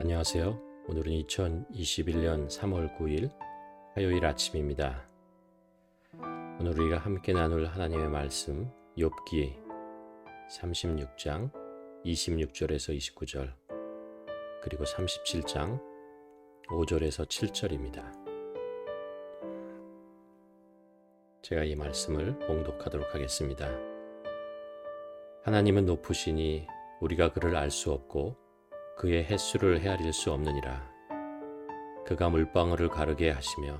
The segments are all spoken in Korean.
안녕하세요. 오늘은 2021년 3월 9일 화요일 아침입니다. 오늘 우리가 함께 나눌 하나님의 말씀 욥기 36장 26절에서 29절 그리고 37장 5절에서 7절입니다. 제가 이 말씀을 봉독하도록 하겠습니다. 하나님은 높으시니 우리가 그를 알 수 없고 그의 횟수를 헤아릴 수 없느니라. 그가 물방울을 가르게 하시며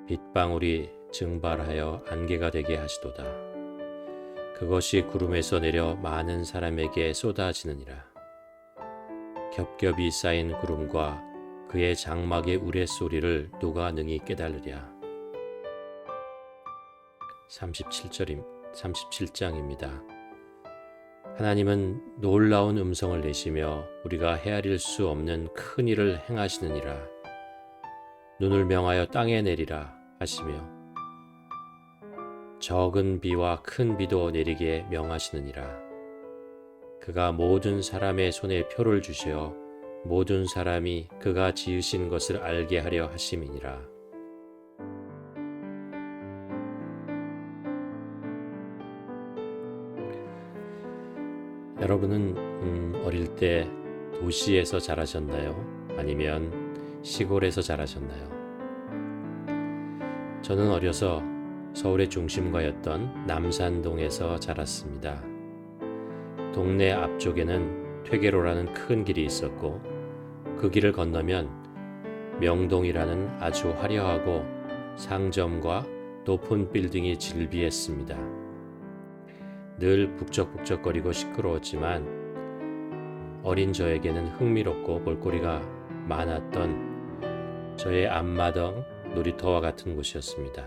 빗방울이 증발하여 안개가 되게 하시도다. 그것이 구름에서 내려 많은 사람에게 쏟아지느니라. 겹겹이 쌓인 구름과 그의 장막의 우레소리를 누가 능히 깨달으랴. 37장입니다. 하나님은 놀라운 음성을 내시며 우리가 헤아릴 수 없는 큰 일을 행하시느니라. 눈을 명하여 땅에 내리라 하시며 적은 비와 큰 비도 내리게 명하시느니라. 그가 모든 사람의 손에 표를 주시어 모든 사람이 그가 지으신 것을 알게 하려 하심이니라. 여러분은 어릴 때 도시에서 자라셨나요? 아니면 시골에서 자라셨나요? 저는 어려서 서울의 중심가였던 남산동에서 자랐습니다. 동네 앞쪽에는 퇴계로라는 큰 길이 있었고 그 길을 건너면 명동이라는 아주 화려하고 상점과 높은 빌딩이 질비했습니다. 늘 북적북적거리고 시끄러웠지만 어린 저에게는 흥미롭고 볼거리가 많았던 저의 앞마당 놀이터와 같은 곳이었습니다.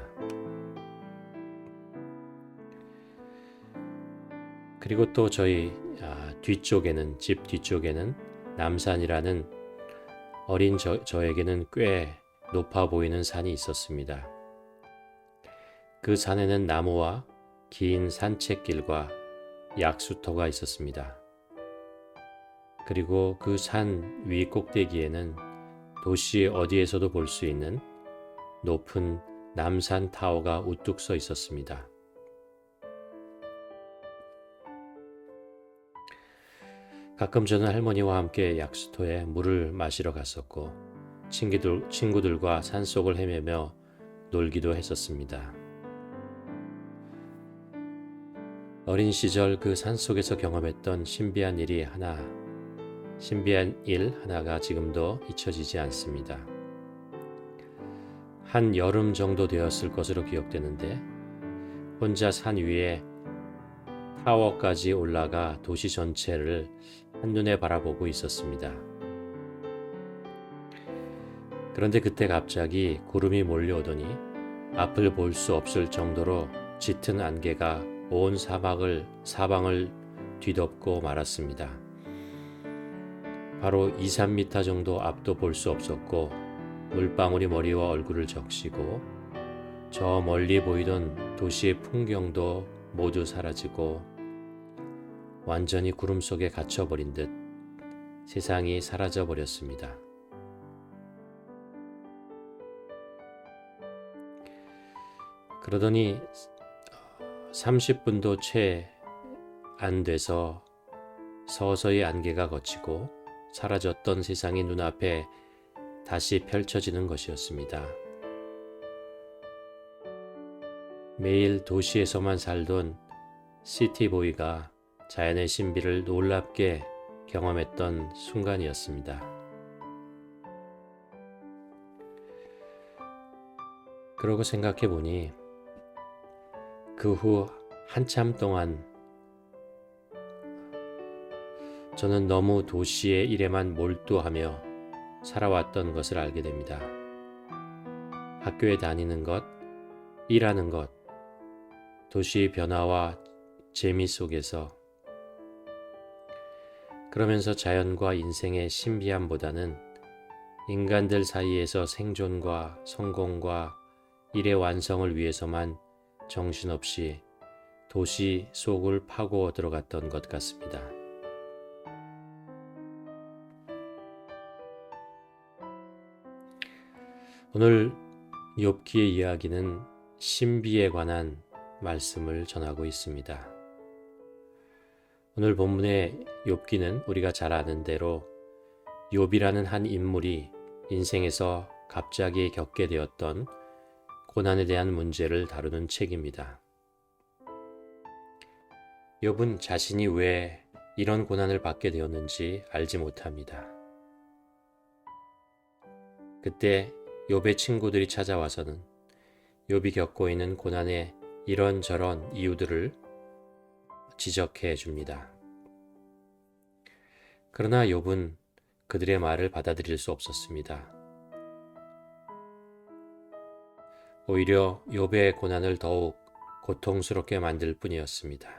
그리고 또 저희 집 뒤쪽에는 남산이라는 어린 저에게는 꽤 높아 보이는 산이 있었습니다. 그 산에는 나무와 긴 산책길과 약수터가 있었습니다. 그리고 그 산 위 꼭대기에는 도시 어디에서도 볼 수 있는 높은 남산 타워가 우뚝 서 있었습니다. 가끔 저는 할머니와 함께 약수터에 물을 마시러 갔었고 친구들과 산속을 헤매며 놀기도 했었습니다. 어린 시절 그 산속에서 경험했던 신비한 일 하나가 지금도 잊혀지지 않습니다. 한 여름 정도 되었을 것으로 기억되는데 혼자 산 위에 타워까지 올라가 도시 전체를 한눈에 바라보고 있었습니다. 그런데 그때 갑자기 구름이 몰려오더니 앞을 볼 수 없을 정도로 짙은 안개가 온 사방을 뒤덮고 말았습니다. 바로 2-3m 정도 앞도 볼 수 없었고 물방울이 머리와 얼굴을 적시고 저 멀리 보이던 도시의 풍경도 모두 사라지고 완전히 구름 속에 갇혀버린 듯 세상이 사라져버렸습니다. 그러더니 30분도 채 안 돼서 서서히 안개가 걷히고 사라졌던 세상이 눈앞에 다시 펼쳐지는 것이었습니다. 매일 도시에서만 살던 시티보이가 자연의 신비를 놀랍게 경험했던 순간이었습니다. 그러고 생각해보니 그 후 한참 동안 저는 너무 도시의 일에만 몰두하며 살아왔던 것을 알게 됩니다. 학교에 다니는 것, 일하는 것, 도시의 변화와 재미 속에서 그러면서 자연과 인생의 신비함보다는 인간들 사이에서 생존과 성공과 일의 완성을 위해서만 정신없이 도시 속을 파고 들어갔던 것 같습니다. 오늘 욥기의 이야기는 신비에 관한 말씀을 전하고 있습니다. 오늘 본문의 욥기는 우리가 잘 아는 대로 욥이라는 한 인물이 인생에서 갑자기 겪게 되었던 고난에 대한 문제를 다루는 책입니다. 욥은 자신이 왜 이런 고난을 받게 되었는지 알지 못합니다. 그때 욥의 친구들이 찾아와서는 욥이 겪고 있는 고난의 이런저런 이유들을 지적해 줍니다. 그러나 욥은 그들의 말을 받아들일 수 없었습니다. 오히려 욥의 고난을 더욱 고통스럽게 만들 뿐이었습니다.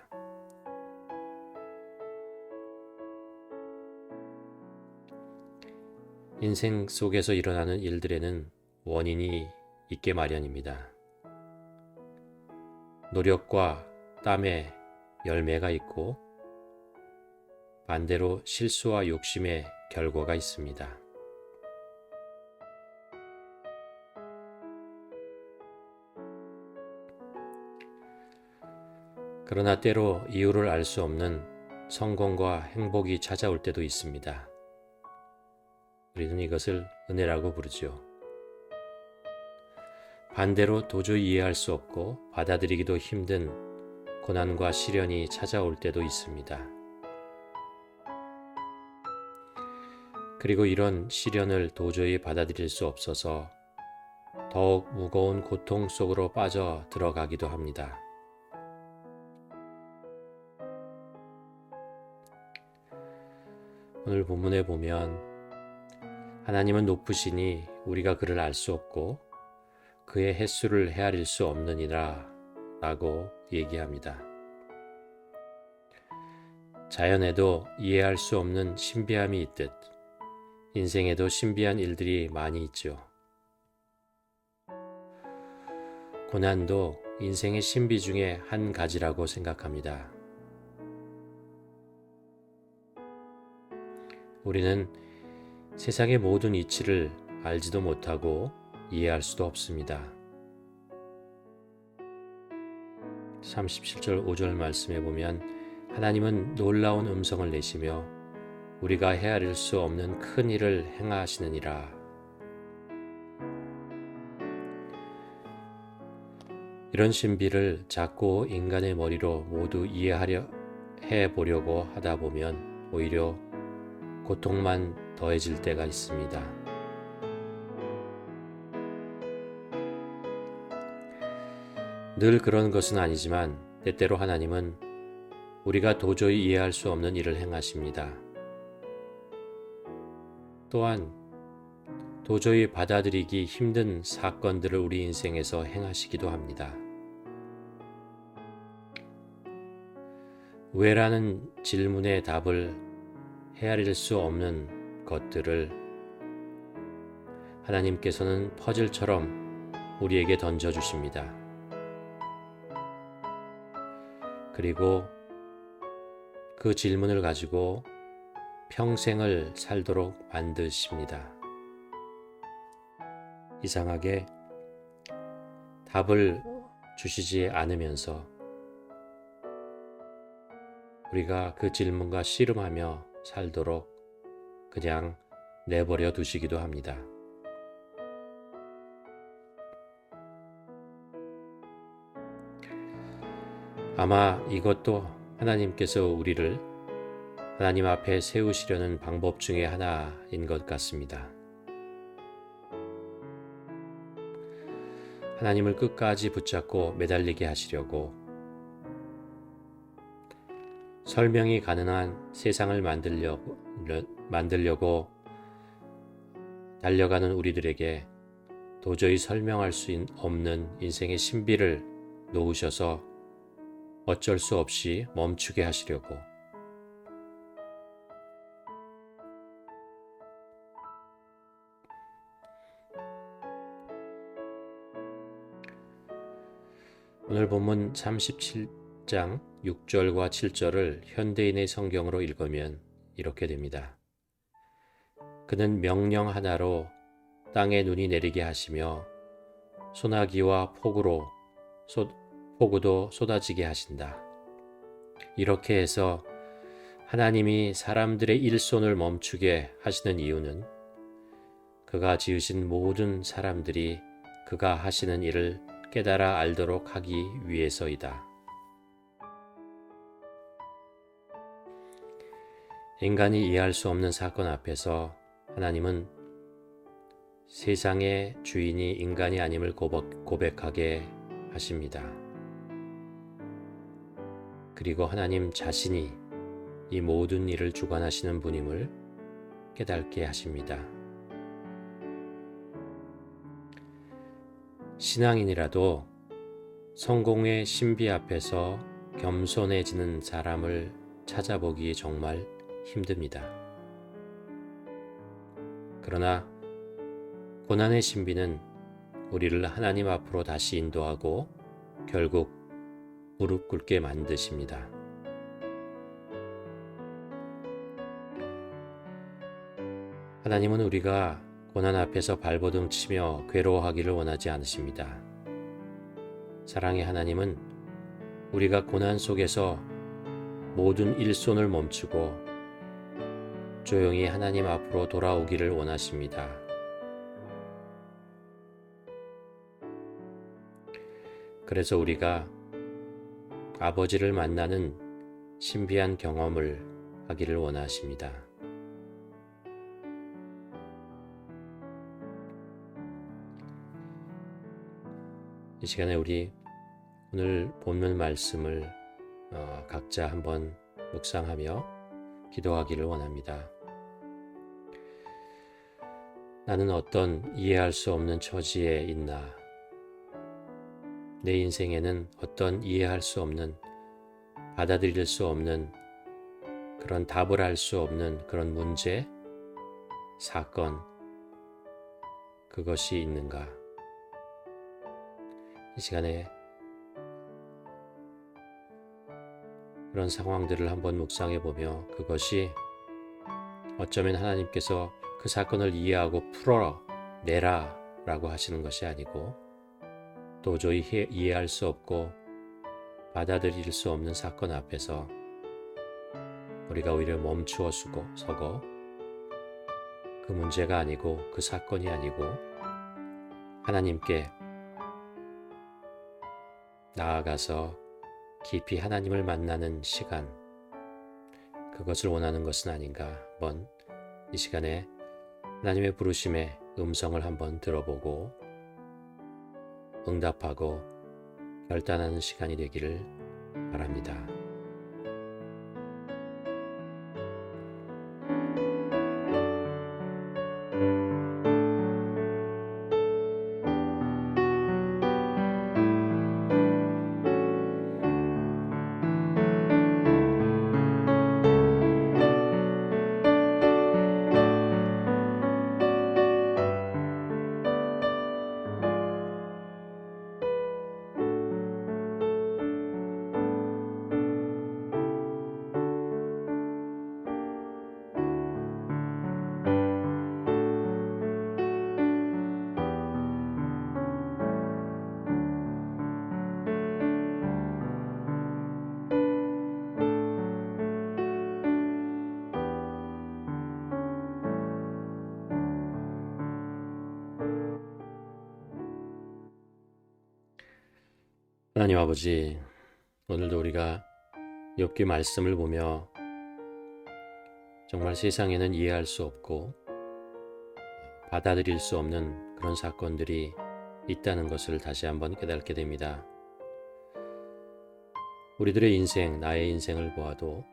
인생 속에서 일어나는 일들에는 원인이 있게 마련입니다. 노력과 땀에 열매가 있고 반대로 실수와 욕심의 결과가 있습니다. 그러나 때로 이유를 알 수 없는 성공과 행복이 찾아올 때도 있습니다. 우리는 이것을 은혜라고 부르죠. 반대로 도저히 이해할 수 없고 받아들이기도 힘든 고난과 시련이 찾아올 때도 있습니다. 그리고 이런 시련을 도저히 받아들일 수 없어서 더욱 무거운 고통 속으로 빠져 들어가기도 합니다. 오늘 본문에 보면 하나님은 높으시니 우리가 그를 알 수 없고 그의 횟수를 헤아릴 수 없느니라 라고 얘기합니다. 자연에도 이해할 수 없는 신비함이 있듯 인생에도 신비한 일들이 많이 있죠. 고난도 인생의 신비 중에 한 가지라고 생각합니다. 우리는 세상의 모든 이치를 알지도 못하고 이해할 수도 없습니다. 37절 5절 말씀에 보면 하나님은 놀라운 음성을 내시며 우리가 헤아릴 수 없는 큰 일을 행하시느니라. 이런 신비를 작고 인간의 머리로 모두 이해하려 해보려고 하다 보면 오히려 고통만 더해질 때가 있습니다. 늘 그런 것은 아니지만 때때로 하나님은 우리가 도저히 이해할 수 없는 일을 행하십니다. 또한 도저히 받아들이기 힘든 사건들을 우리 인생에서 행하시기도 합니다. 왜라는 질문의 답을 헤아릴 수 없는 것들을 하나님께서는 퍼즐처럼 우리에게 던져주십니다. 그리고 그 질문을 가지고 평생을 살도록 만드십니다. 이상하게 답을 주시지 않으면서 우리가 그 질문과 씨름하며 살도록 그냥 내버려 두시기도 합니다. 아마 이것도 하나님께서 우리를 하나님 앞에 세우시려는 방법 중에 하나인 것 같습니다. 하나님을 끝까지 붙잡고 매달리게 하시려고 설명이 가능한 세상을 만들려고 달려가는 우리들에게 도저히 설명할 수 없는 인생의 신비를 놓으셔서 어쩔 수 없이 멈추게 하시려고 오늘 본문 37장 6절과 7절을 현대인의 성경으로 읽으면 이렇게 됩니다. 그는 명령 하나로 땅에 눈이 내리게 하시며 소나기와 폭우도 쏟아지게 하신다. 이렇게 해서 하나님이 사람들의 일손을 멈추게 하시는 이유는 그가 지으신 모든 사람들이 그가 하시는 일을 깨달아 알도록 하기 위해서이다. 인간이 이해할 수 없는 사건 앞에서 하나님은 세상의 주인이 인간이 아님을 고백하게 하십니다. 그리고 하나님 자신이 이 모든 일을 주관하시는 분임을 깨닫게 하십니다. 신앙인이라도 성공의 신비 앞에서 겸손해지는 사람을 찾아보기 정말 힘듭니다. 그러나 고난의 신비는 우리를 하나님 앞으로 다시 인도하고 결국 무릎 꿇게 만드십니다. 하나님은 우리가 고난 앞에서 발버둥 치며 괴로워하기를 원하지 않으십니다. 사랑의 하나님은 우리가 고난 속에서 모든 일손을 멈추고 조용히 하나님 앞으로 돌아오기를 원하십니다. 그래서 우리가 아버지를 만나는 신비한 경험을 하기를 원하십니다. 이 시간에 우리 오늘 본문 말씀을 각자 한번 묵상하며 기도하기를 원합니다. 나는 어떤 이해할 수 없는 처지에 있나? 내 인생에는 어떤 이해할 수 없는, 받아들일 수 없는, 그런 답을 알 수 없는 그런 문제, 사건, 그것이 있는가? 이 시간에 그런 상황들을 한번 묵상해 보며 그것이 어쩌면 하나님께서 그 사건을 이해하고 풀어내라 라고 하시는 것이 아니고 도저히 이해할 수 없고 받아들일 수 없는 사건 앞에서 우리가 오히려 멈추어 서고 그 문제가 아니고 그 사건이 아니고 하나님께 나아가서 깊이 하나님을 만나는 시간, 그것을 원하는 것은 아닌가. 한번 이 시간에 하나님의 부르심의 음성을 한번 들어보고 응답하고 결단하는 시간이 되기를 바랍니다. 하나님 아버지, 오늘도 우리가 욥기 말씀을 보며 정말 세상에는 이해할 수 없고 받아들일 수 없는 그런 사건들이 있다는 것을 다시 한번 깨닫게 됩니다. 우리들의 인생, 나의 인생을 보아도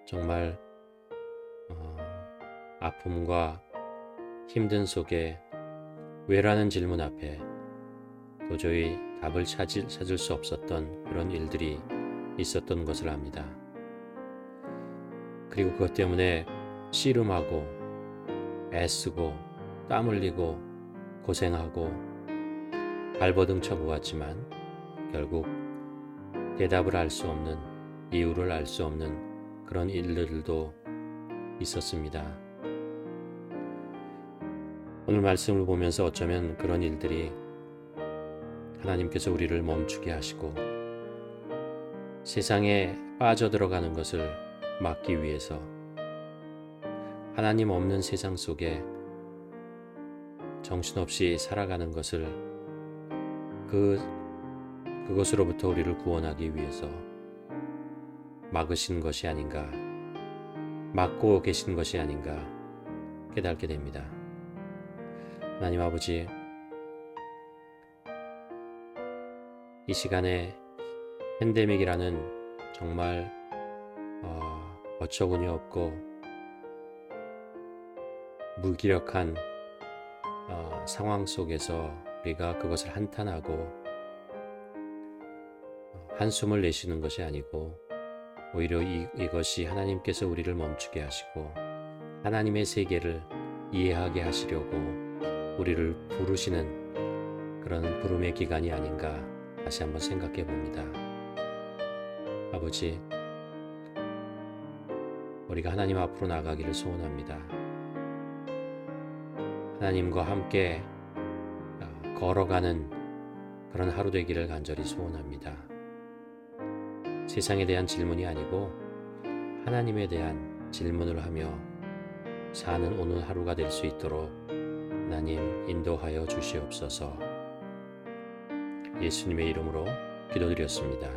정말 아픔과 힘든 속에 왜라는 질문 앞에 도저히 답을 찾을 수 없었던 그런 일들이 있었던 것을 압니다. 그리고 그것 때문에 씨름하고 애쓰고 땀 흘리고 고생하고 발버둥 쳐 보았지만 결국 대답을 알 수 없는, 이유를 알 수 없는 그런 일들도 있었습니다. 오늘 말씀을 보면서 어쩌면 그런 일들이 하나님께서 우리를 멈추게 하시고 세상에 빠져들어가는 것을 막기 위해서 하나님 없는 세상 속에 정신없이 살아가는 것을 그것으로부터 우리를 구원하기 위해서 막으신 것이 아닌가, 막고 계신 것이 아닌가 깨닫게 됩니다. 하나님 아버지, 이 시간에 팬데믹이라는 정말 어처구니 없고 무기력한 상황 속에서 우리가 그것을 한탄하고 한숨을 내쉬는 것이 아니고 오히려 이것이 하나님께서 우리를 멈추게 하시고 하나님의 세계를 이해하게 하시려고 우리를 부르시는 그런 부름의 기간이 아닌가 다시 한번 생각해 봅니다. 아버지, 우리가 하나님 앞으로 나가기를 소원합니다. 하나님과 함께 걸어가는 그런 하루 되기를 간절히 소원합니다. 세상에 대한 질문이 아니고 하나님에 대한 질문을 하며 사는 오늘 하루가 될 수 있도록 하나님 인도하여 주시옵소서. 예수님의 이름으로 기도드렸습니다.